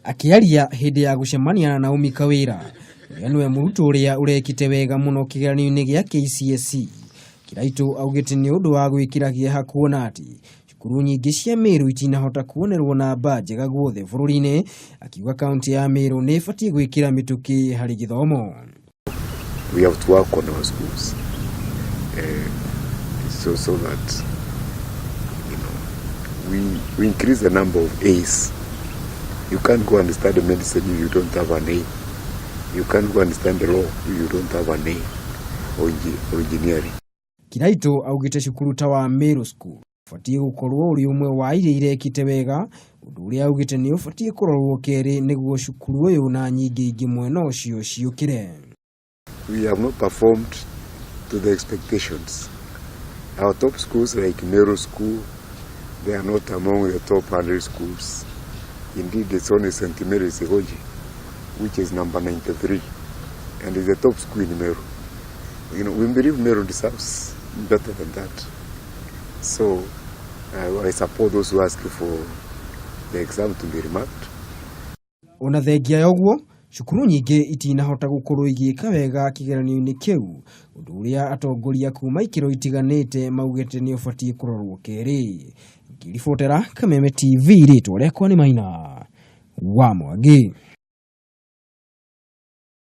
Akiaria hindi ya gucemania na Naomi Kawira, niwe murutu uria urekite wega muno kigeranio-ini gia KCSE. Kiraitu augite ni undu wa gwikira kieha kuona ati cukuru nyingi cia Meru itinahota kuonerwo na mba njega guothe bururi-ini, akiuga kaunti ya Meru ni ibatie gwikira mituki hari githomo. We have to work on our schools so that we increase the number of A's. You can't go and study medicine if you don't have an A. You can't go and study law if you don't have an A or engineering. Kiraitu augite cukuru ta wa Meru School ubatie gukorwo uri umwe wa iria irekite wega, undu uria augite ni ubatie kurorwo keri niguo cukuru uyu na nyingi ingi mwena ucio ciukire. We have not performed to the expectations. Our top schools like Meru School, they are not among the top 100 schools. Indeed, it's only St. Mary's Igoji, which is number 93, and is the top school in Meru. We believe Meru deserves better than that. So, I support those who ask for the exam to be remarked. Ona thengia yoguo, cukuru nyingi itinahota gukorwo igika wega kigeranio-ini kiu, undu uria atongoria kuma ikiro itiganite maugite ni ubatie kurorwo keri. Ngiribotera Kameme TV, ritwa riakwa ni Maina wa Mwangi.